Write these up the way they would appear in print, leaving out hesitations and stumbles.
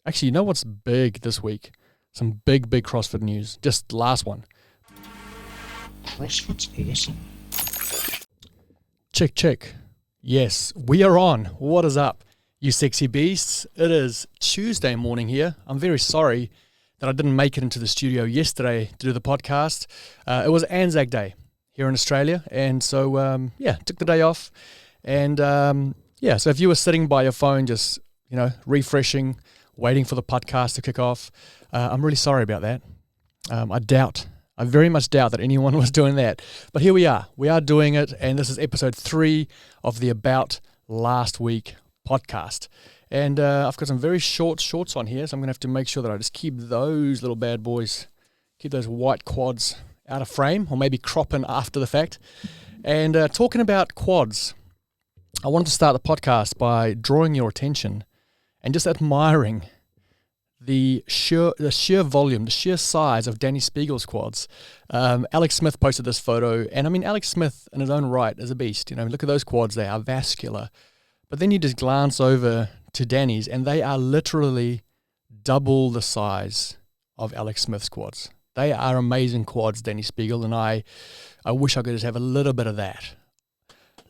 Actually, you know what's big this week? Some big CrossFit news. Just last one. CrossFit's awesome. Check. Yes, we are on. What is up, you sexy beasts? It is Tuesday morning here. I'm very sorry that I didn't make it into the studio yesterday to do the podcast. It was Anzac Day here in Australia, and so took the day off. And so if you were sitting by your phone, just refreshing, waiting for the podcast to kick off, I'm really sorry about that. I very much doubt that anyone was doing that. But here we are. We are doing it, and this is episode 3 of the About Last Week podcast. And I've got some very shorts on here, so I'm going to have to make sure that I just keep those little bad boys, keep those white quads out of frame, or maybe crop in after the fact. And talking about quads, I wanted to start the podcast by drawing your attention and just admiring the sheer volume, the sheer size of Dani Speegle's quads. Alex Smith posted this photo, and I mean, Alex Smith in his own right is a beast. Look at those quads, they are vascular. But then you just glance over to Dani's, and they are literally double the size of Alex Smith's quads. They are amazing quads, Dani Speegle, and I wish I could just have a little bit of that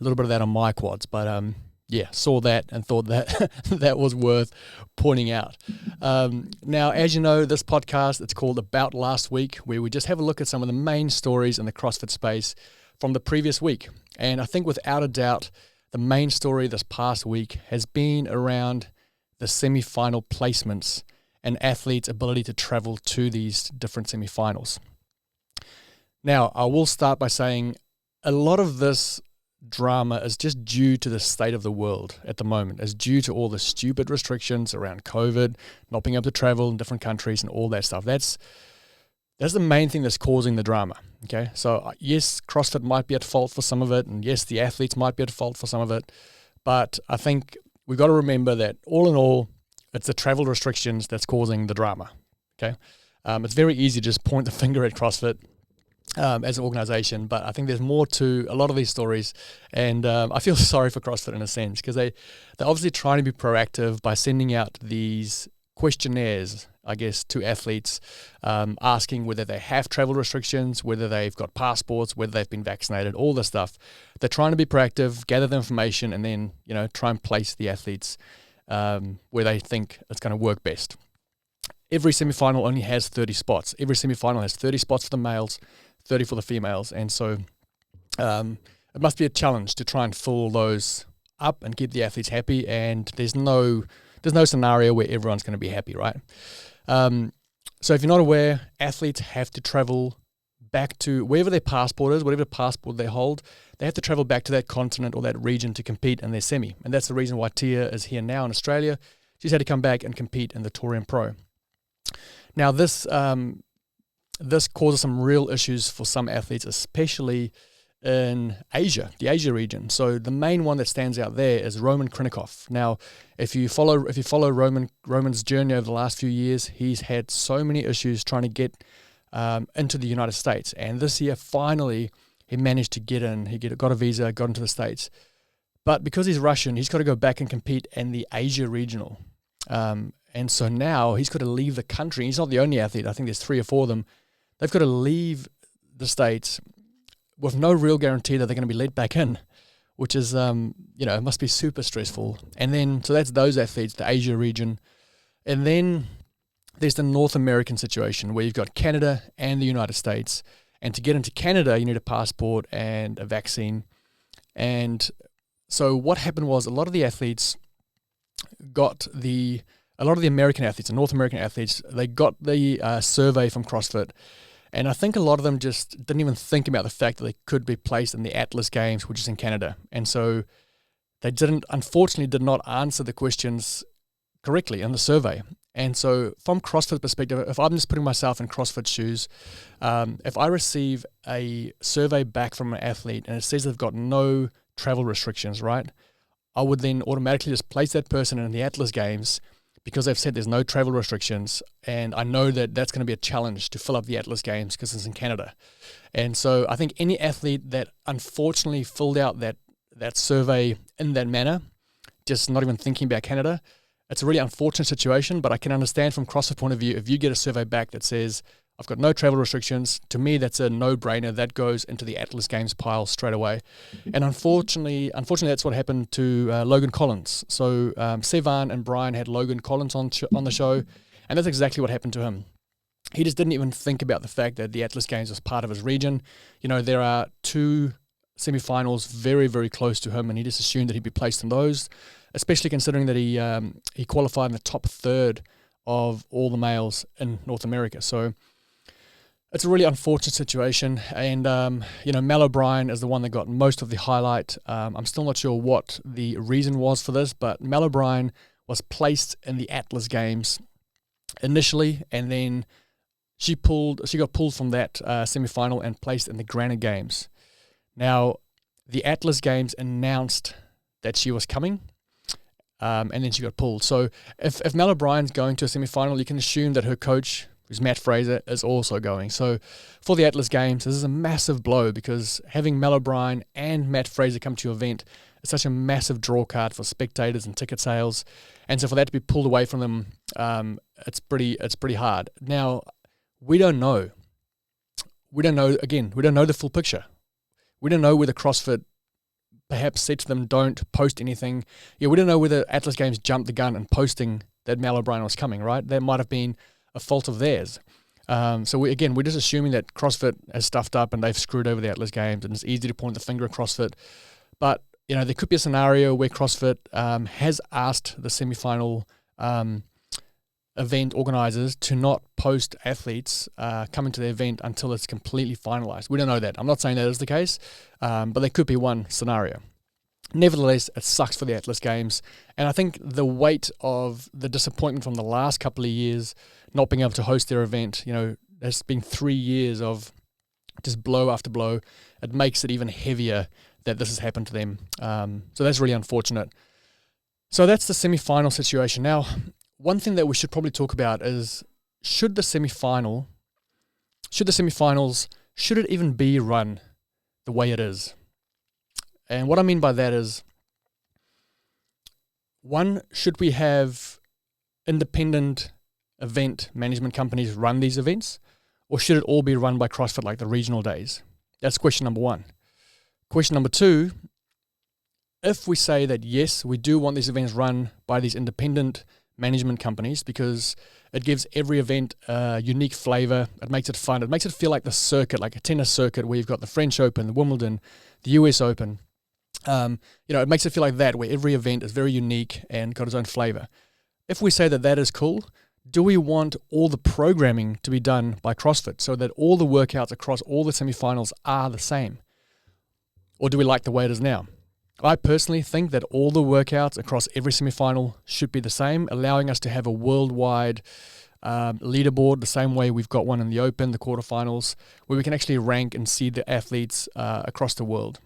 on my quads, but saw that and thought that that was worth pointing out. Now, as you know, this podcast, it's called About Last Week, where we just have a look at some of the main stories in the CrossFit space from the previous week. And I think without a doubt, the main story this past week has been around the semifinal placements and athletes' ability to travel to these different semifinals. Now, I will start by saying a lot of this drama is just due to the state of the world at the moment. It's due to all the stupid restrictions around COVID, not being able to travel in different countries and all that stuff. That's the main thing that's causing the drama. Okay, so yes, CrossFit might be at fault for some of it, and yes, the athletes might be at fault for some of it, but I think we've got to remember that all in all, it's the travel restrictions that's causing the drama. Okay, it's very easy to just point the finger at CrossFit as an organization, but I think there's more to a lot of these stories, and I feel sorry for CrossFit in a sense, because they're obviously trying to be proactive by sending out these questionnaires, I guess, to athletes, asking whether they have travel restrictions, whether they've got passports, whether they've been vaccinated, all this stuff. They're trying to be proactive, gather the information, and then try and place the athletes where they think it's going to work best. Every semifinal only has 30 spots. Every semifinal has 30 spots for the males, 30 for the females, and so it must be a challenge to try and fill those up and keep the athletes happy, and there's no scenario where everyone's going to be happy, right? So if you're not aware, athletes have to travel back to wherever their passport is, whatever passport they hold, they have to travel back to that continent or that region to compete in their semi, and that's the reason why Tia is here now in Australia. She's had to come back and compete in the Torium Pro. Now this causes some real issues for some athletes, especially in Asia, the Asia region. So the main one that stands out there is Roman Krinikov. Now, if you follow Roman's journey over the last few years, he's had so many issues trying to get into the United States, and this year finally he managed to get in. He got a visa, got into the States, but because he's Russian, he's got to go back and compete in the Asia regional. And so now he's got to leave the country. He's not the only athlete. I think there's 3 or 4 of them. They've got to leave the States with no real guarantee that they're going to be let back in, which is, it must be super stressful. And then, so that's those athletes, the Asia region. And then there's the North American situation where you've got Canada and the United States. And to get into Canada, you need a passport and a vaccine. And so what happened was a lot of the American athletes, the North American athletes, they got the survey from CrossFit. And I think a lot of them just didn't even think about the fact that they could be placed in the Atlas Games, which is in Canada. And so they unfortunately did not answer the questions correctly in the survey. And so from CrossFit perspective, if I'm just putting myself in CrossFit shoes, if I receive a survey back from an athlete and it says they've got no travel restrictions, right, I would then automatically just place that person in the Atlas Games because they've said there's no travel restrictions, and I know that that's going to be a challenge to fill up the Atlas Games because it's in Canada. And so I think any athlete that unfortunately filled out that survey in that manner, just not even thinking about Canada, It's a really unfortunate situation, but I can understand from CrossFit point of view, if you get a survey back that says, I've got no travel restrictions, to me that's a no-brainer. That goes into the Atlas Games pile straight away. And unfortunately that's what happened to Logan Collins. So Sevan and Brian had Logan Collins on the show, and that's exactly what happened to him. He just didn't even think about the fact that the Atlas Games was part of his region. There are 2 semifinals very, very close to him, and he just assumed that he'd be placed in those, especially considering that he qualified in the top third of all the males in North America. So it's a really unfortunate situation, and Mal O'Brien is the one that got most of the highlight. I'm still not sure what the reason was for this, but Mal O'Brien was placed in the Atlas Games initially, and then she got pulled from that semi-final and placed in the Granite Games. Now, the Atlas Games announced that she was coming, and then she got pulled. So if Mal O'Brien's going to a semi-final, you can assume that her coach, who's Matt Fraser, is also going. So for the Atlas Games, this is a massive blow, because having Mal O'Brien and Matt Fraser come to your event is such a massive draw card for spectators and ticket sales. And so for that to be pulled away from them, it's pretty hard. Now, we don't know. We don't know the full picture. We don't know whether CrossFit perhaps said to them, don't post anything. We don't know whether Atlas Games jumped the gun in posting that Mal O'Brien was coming, right? That might have been a fault of theirs. So we're just assuming that CrossFit has stuffed up and they've screwed over the Atlas Games, and it's easy to point the finger at CrossFit. But, there could be a scenario where CrossFit has asked the semi-final event organizers to not post athletes coming to the event until it's completely finalized. We don't know that. I'm not saying that is the case, but there could be one scenario. Nevertheless, it sucks for the Atlas Games, and I think the weight of the disappointment from the last couple of years not being able to host their event, there's been 3 years of just blow after blow. It makes it even heavier that this has happened to them. So that's really unfortunate. So that's the semi-final situation. Now, one thing that we should probably talk about is, should the semi-finals even be run the way it is? And what I mean by that is, one, should we have independent event management companies run these events, or should it all be run by CrossFit like the regional days? That's question number one. Question number two, if we say that yes, we do want these events run by these independent management companies because it gives every event a unique flavor, it makes it fun, it makes it feel like the circuit, like a tennis circuit where you've got the French Open, the Wimbledon, the US Open. It makes it feel like that, where every event is very unique and got its own flavor. If we say that that is cool, do we want all the programming to be done by CrossFit so that all the workouts across all the semifinals are the same? Or do we like the way it is now? I personally think that all the workouts across every semifinal should be the same, allowing us to have a worldwide leaderboard, the same way we've got one in the Open, the quarterfinals, where we can actually rank and see the athletes across the world.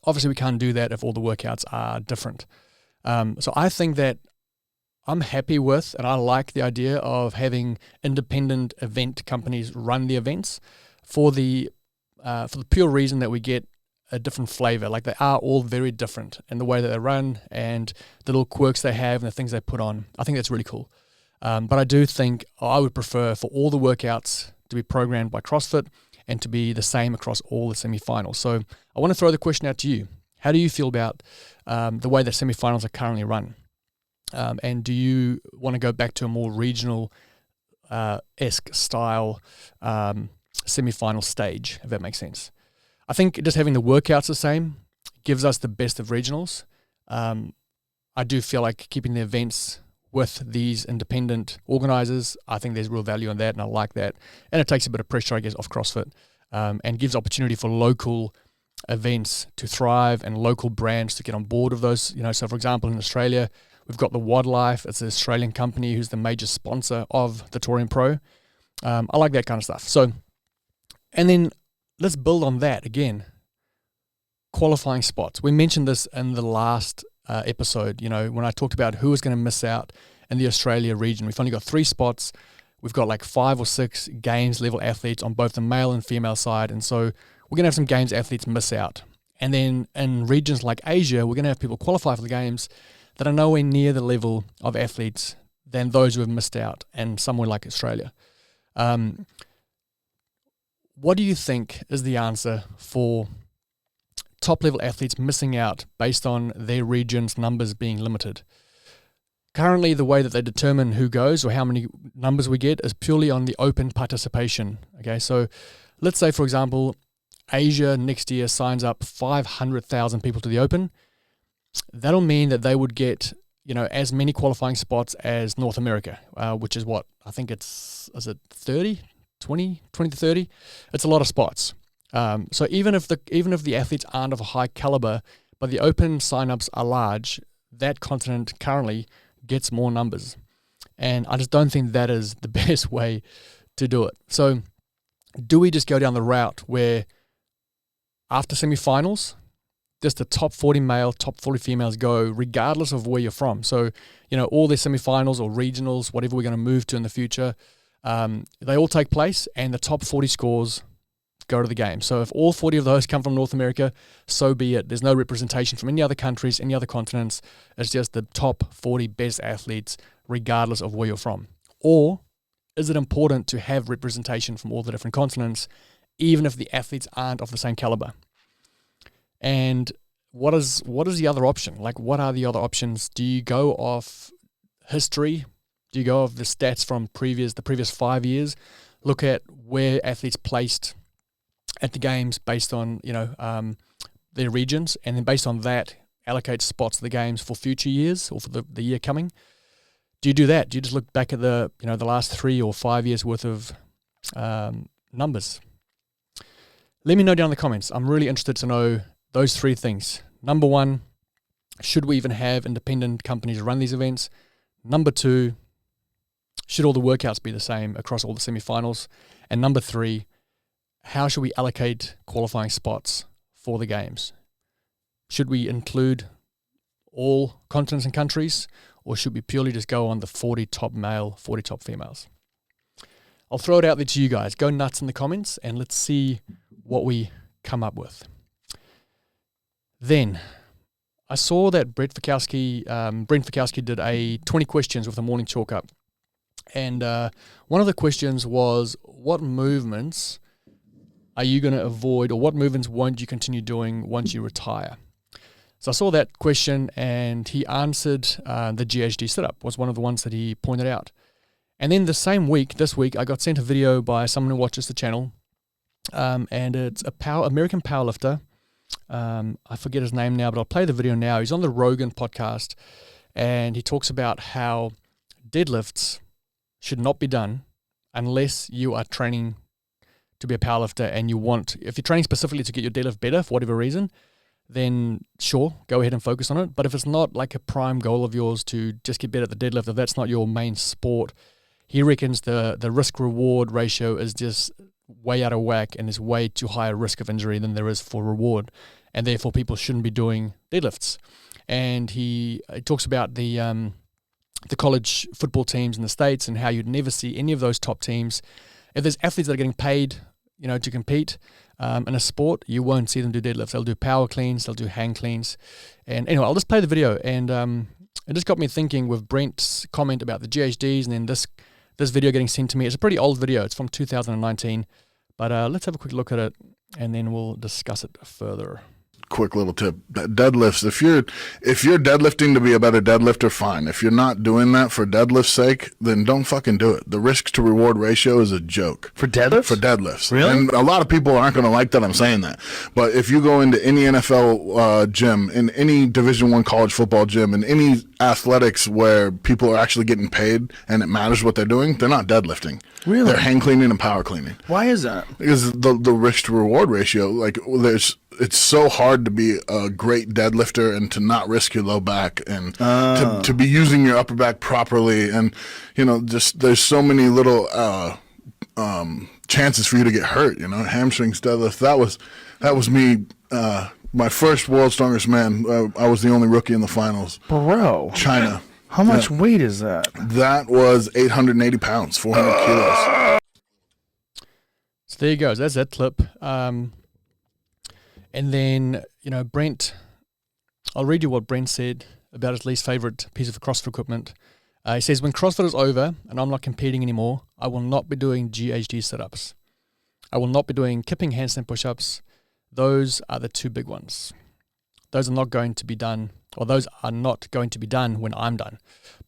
Obviously, we can't do that if all the workouts are different. So I think that I'm happy with, and I like the idea of having independent event companies run the events for the pure reason that we get a different flavor. Like, they are all very different in the way that they run and the little quirks they have and the things they put on. I think that's really cool. But I do think I would prefer for all the workouts to be programmed by CrossFit and to be the same across all the semifinals. So I want to throw the question out to you. How do you feel about the way that semifinals are currently run? And do you want to go back to a more regional-esque style semi-final stage, if that makes sense? I think just having the workouts the same gives us the best of regionals. I do feel like keeping the events with these independent organizers, I think there's real value in that, and I like that. And it takes a bit of pressure, I guess, off CrossFit, and gives opportunity for local events to thrive and local brands to get on board of those. So for example, in Australia, we've got the Wildlife. It's an Australian company who's the major sponsor of the Touring Pro. I like that kind of stuff. So, and then let's build on that again. Qualifying spots. We mentioned this in the last episode, when I talked about who was going to miss out in the Australia region. We've only got 3 spots. We've got like 5 or 6 games level athletes on both the male and female side. And so we're going to have some games athletes miss out. And then in regions like Asia, we're going to have people qualify for the games that are nowhere near the level of athletes than those who have missed out, and somewhere like Australia. What do you think is the answer for top-level athletes missing out based on their region's numbers being limited? Currently, the way that they determine who goes or how many numbers we get is purely on the open participation. Okay, so let's say, for example, Asia next year signs up 500,000 people to the Open. That'll mean that they would get, as many qualifying spots as North America, which is what I think is it 30, 20 to 30? It's a lot of spots. So even if the athletes aren't of a high caliber, but the Open signups are large, that continent currently gets more numbers. And I just don't think that is the best way to do it. So do we just go down the route where after semifinals, just the top 40 male, top 40 females go regardless of where you're from? So, all the semifinals or regionals, whatever we're going to move to in the future, they all take place and the top 40 scores go to the game. So if all 40 of those come from North America, so be it. There's no representation from any other countries, any other continents. It's just the top 40 best athletes regardless of where you're from. Or is it important to have representation from all the different continents, even if the athletes aren't of the same caliber? And what is the other option? Like, what are the other options? Do you go off history? Do you go off the stats from the previous 5 years? Look at where athletes placed at the games based on their regions, and then based on that allocate spots to the games for future years or for the year coming? Do you do that? Do you just look back at the last 3 or 5 years worth of numbers? Let me know down in the comments. I'm really interested to know those 3 things. Number 1, should we even have independent companies run these events? Number 2, should all the workouts be the same across all the semifinals? And number 3, how should we allocate qualifying spots for the games? Should we include all continents and countries, or should we purely just go on the 40 top male, 40 top females? I'll throw it out there to you guys. Go nuts in the comments and let's see what we come up with. Then I saw that Brent Fikowski did a 20 questions with a morning chalk up. And one of the questions was, what movements are you going to avoid, or what movements won't you continue doing once you retire? So I saw that question and he answered the GHD sit-up was one of the ones that he pointed out. And then this week, I got sent a video by someone who watches the channel, and it's American powerlifter. I forget his name now, but I'll play the video now. He's on the Rogan podcast, and he talks about how deadlifts should not be done unless you are training to be a powerlifter and if you're training specifically to get your deadlift better for whatever reason, then sure, go ahead and focus on it. But if it's not like a prime goal of yours to just get better at the deadlift, if that's not your main sport, he reckons the risk-reward ratio is just way out of whack, and there's way too high a risk of injury than there is for reward, and therefore people shouldn't be doing deadlifts. And he talks about the college football teams in the States and how you'd never see any of those top teams. If there's athletes that are getting paid, to compete in a sport, you won't see them do deadlifts. They'll do power cleans, they'll do hang cleans. And anyway, I'll just play the video. And it just got me thinking with Brent's comment about the GHDs, and then this video getting sent to me. It's a pretty old video. It's from 2019. But let's have a quick look at it, and then we'll discuss it further. Quick little tip: deadlifts. If you're deadlifting to be a better deadlifter, fine. If you're not doing that for deadlift's sake, then don't fucking do it. The risk to reward ratio is a joke. For deadlifts? For deadlifts. Really? And a lot of people aren't going to like that I'm saying that. But if you go into any NFL gym, in any Division I college football gym, in any athletics where people are actually getting paid and it matters what they're doing, they're not deadlifting. Really? They're hang cleaning and power cleaning. Why is that? Because the risk to reward ratio, it's so hard to be a great deadlifter and to not risk your low back and to be using your upper back properly, and just there's so many little chances for you to get hurt. Hamstrings, deadlift. That was me. My first World's Strongest Man. I was the only rookie in the finals. Bro, China. How much weight is that? That was 880 pounds, 400 kilos. So there you go. That's that clip. And then, Brent, I'll read you what Brent said. about his least favorite piece of CrossFit equipment. He says, when CrossFit is over and I'm not competing anymore, I will not be doing GHD sit-ups. I will not be doing kipping handstand push-ups. Those are the two big ones. Those are not going to be done, or those are not going to be done when I'm done.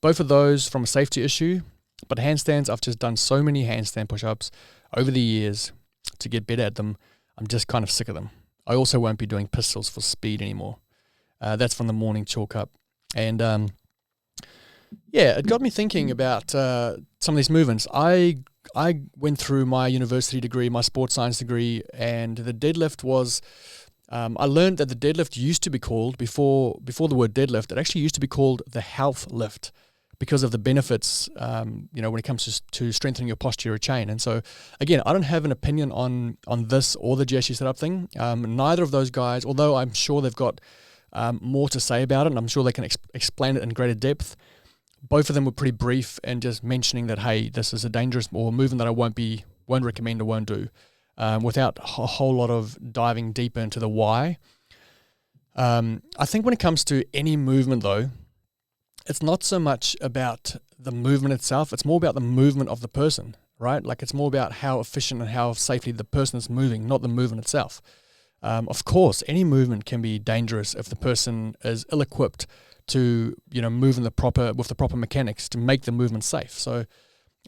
Both of those from a safety issue, but handstands, I've just done so many handstand push-ups over the years to get better at them. I'm just kind of sick of them. I also won't be doing pistols for speed anymore. That's from the morning chalk up. And it got me thinking about some of these movements. I went through my university degree, my sports science degree, and the deadlift was, I learned that the deadlift used to be called, before the word deadlift, it actually used to be called the health lift because of the benefits, when it comes to strengthening your posterior chain. And so, again, I don't have an opinion on this or the GHD setup thing. Neither of those guys, although I'm sure they've got more to say about it, and I'm sure they can explain it in greater depth, both of them were pretty brief and just mentioning that, hey, this is a dangerous or movement that I won't recommend or won't do, without a whole lot of diving deeper into the why. I think when it comes to any movement, though, it's not so much about the movement itself. It's more about the movement of the person, right? Like, it's more about how efficient and how safely the person is moving, not the movement itself. Of course, any movement can be dangerous if the person is ill-equipped to, move with the proper mechanics to make the movement safe. So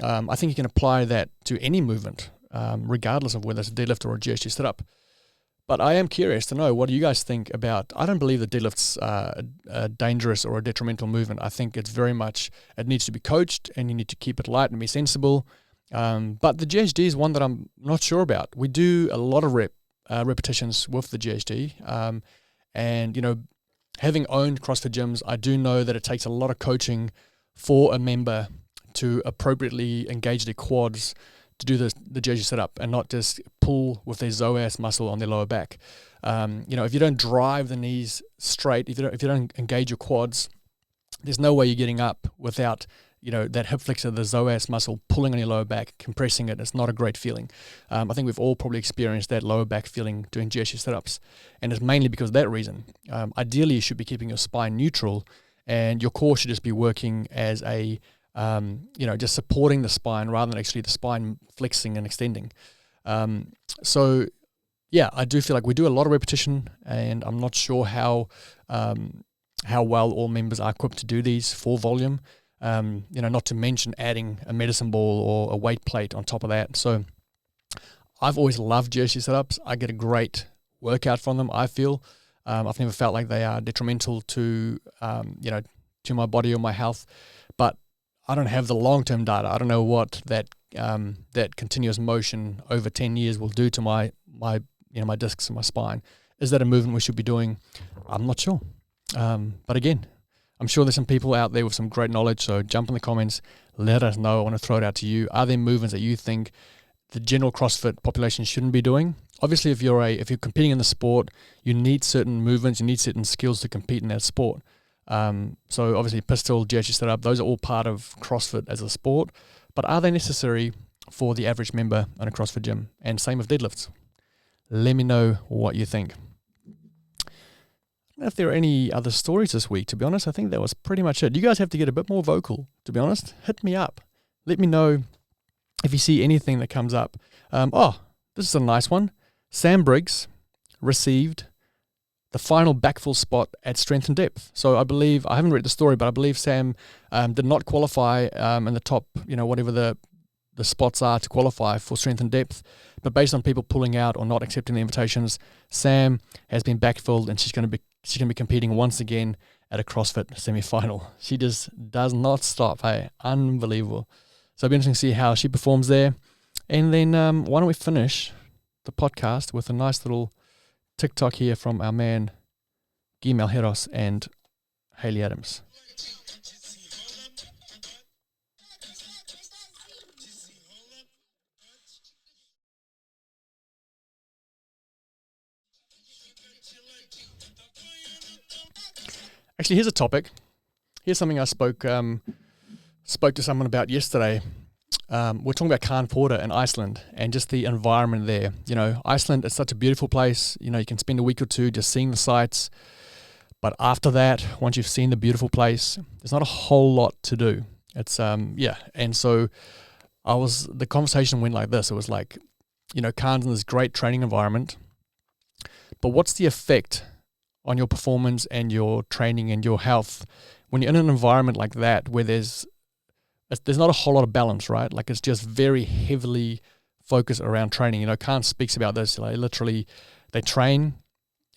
I think you can apply that to any movement, regardless of whether it's a deadlift or a GHD sit-up. But I am curious to know, what do you guys think about, I don't believe that deadlift's a dangerous or a detrimental movement. I think it's very much, it needs to be coached and you need to keep it light and be sensible. But the GHD is one that I'm not sure about. We do a lot of repetitions with the GHD. And, having owned CrossFit gyms, I do know that it takes a lot of coaching for a member to appropriately engage their quads to do the GHD setup and not just pull with their psoas muscle on their lower back. If you don't drive the knees straight, if you don't engage your quads, there's no way you're getting up without that hip flexor, the psoas muscle pulling on your lower back, compressing it. It's not a great feeling. I think we've all probably experienced that lower back feeling doing GHD setups, and it's mainly because of that reason. Ideally, you should be keeping your spine neutral, and your core should just be working as a, just supporting the spine rather than actually the spine flexing and extending. I do feel like we do a lot of repetition, and I'm not sure how well all members are equipped to do these for volume. Not to mention adding a medicine ball or a weight plate on top of that. So I've always loved GHD setups. I get a great workout from them, I feel. I've never felt like they are detrimental to my body or my health, but I don't have the long-term data. I don't know what that continuous motion over 10 years will do to my discs and my spine. Is that a movement we should be doing? I'm not sure. But again, I'm sure there's some people out there with some great knowledge, so jump in the comments, let us know. I want to throw it out to you. Are there movements that you think the general CrossFit population shouldn't be doing? Obviously, if you're competing in the sport, you need certain movements, you need certain skills to compete in that sport. So obviously, pistol, GHD setup, those are all part of CrossFit as a sport, but are they necessary for the average member in a CrossFit gym? And same with deadlifts. Let me know what you think. I don't know if there are any other stories this week, to be honest. I think that was pretty much it. You guys have to get a bit more vocal, to be honest. Hit me up. Let me know if you see anything that comes up. This is a nice one. Sam Briggs received the final backfill spot at Strength and Depth. So I believe, I haven't read the story, but I believe Sam did not qualify in the top, whatever the spots are to qualify for Strength and Depth. But based on people pulling out or not accepting the invitations, Sam has been backfilled, and she's going to be competing once again at a CrossFit semi-final. She just does not stop. Hey, unbelievable. So it'll be interesting to see how she performs there. And then why don't we finish the podcast with a nice little TikTok here from our man Guy Malheiros and Hayley Adams. Actually, here's a topic. Here's something I spoke to someone about yesterday. We're talking about Khan-Porter in Iceland and just the environment there. Iceland is such a beautiful place. You can spend a week or two just seeing the sights. But after that, once you've seen the beautiful place, there's not a whole lot to do. It's and so the conversation went like this. It was like, Khan's in this great training environment, but what's the effect on your performance and your training and your health when you're in an environment like that where there's not a whole lot of balance, right? Like it's just very heavily focused around training. Khan speaks about this. Like literally, they train,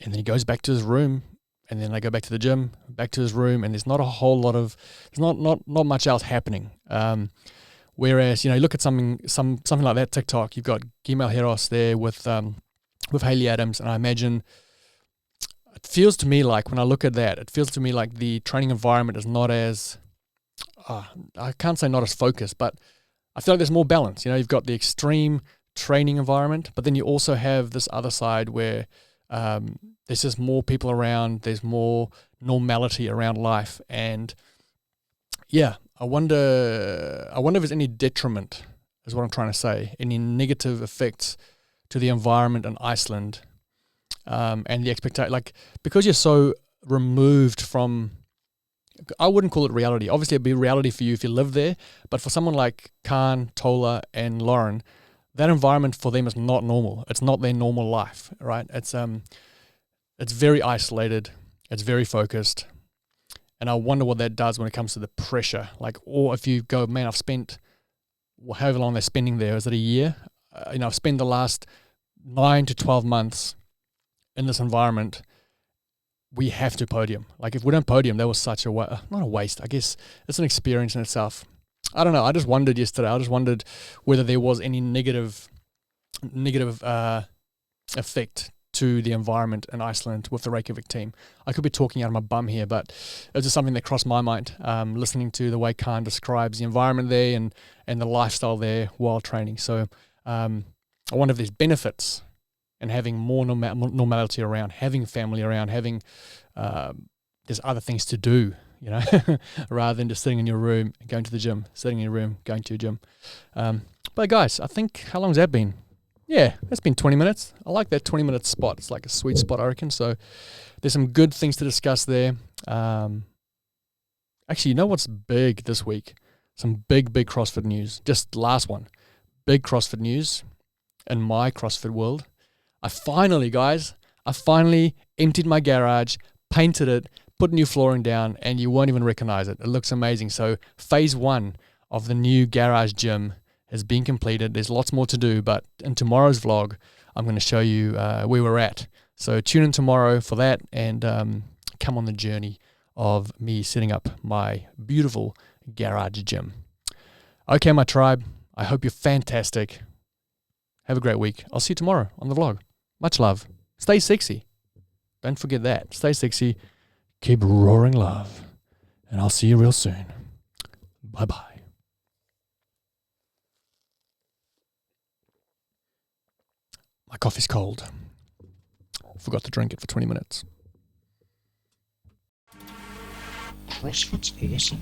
and then he goes back to his room, and then they go back to the gym, back to his room, and there's not a whole lot of, there's not much else happening. Whereas, you look at something like that, TikTok, you've got Gimel Heros there with Haley Adams, and I imagine it feels to me like when I look at that, it feels to me like the training environment is not as, I can't say not as focused, but I feel like there's more balance. You've got the extreme training environment, but then you also have this other side where there's just more people around, there's more normality around life, and I wonder if there's any detriment, is what I'm trying to say, any negative effects to the environment in Iceland, and the expectation, like, because you're so removed from, I wouldn't call it reality. Obviously, it'd be reality for you if you live there, but for someone like Khan, Tola, and Lauren, that environment for them is not normal. It's not their normal life, right? It's very isolated. It's very focused. And I wonder what that does when it comes to the pressure. Like, or if you go, man, I've spent however long they're spending there. Is it a year? I've spent the last 9 to 12 months in this environment. We have to podium. Like, if we don't podium, that was such a not a waste. I guess it's an experience in itself. I don't know. I just wondered yesterday. I just wondered whether there was any negative effect to the environment in Iceland with the Reykjavik team. I could be talking out of my bum here, but it was just something that crossed my mind, listening to the way Khan describes the environment there and the lifestyle there while training. So I wonder if there's benefits in having more normality around, having family around, having there's other things to do, rather than just sitting in your room and going to the gym, sitting in your room, going to your gym. But guys, I think, how long's that been? Yeah, that's been 20 minutes. I like that 20-minute spot. It's like a sweet spot, I reckon. So there's some good things to discuss there. Actually, you know what's big this week? Some big CrossFit news. Just last one. Big CrossFit news in my CrossFit world. I finally emptied my garage, painted it, put new flooring down, and you won't even recognize it. It looks amazing. So phase 1 of the new garage gym has been completed. There's lots more to do, but in tomorrow's vlog, I'm going to show you where we're at. So tune in tomorrow for that, and come on the journey of me setting up my beautiful garage gym. Okay, my tribe, I hope you're fantastic. Have a great week. I'll see you tomorrow on the vlog. Much love. Stay sexy. Don't forget that. Stay sexy. Keep roaring love. And I'll see you real soon. Bye-bye. My coffee's cold. Forgot to drink it for 20 minutes. CrossFit's awesome.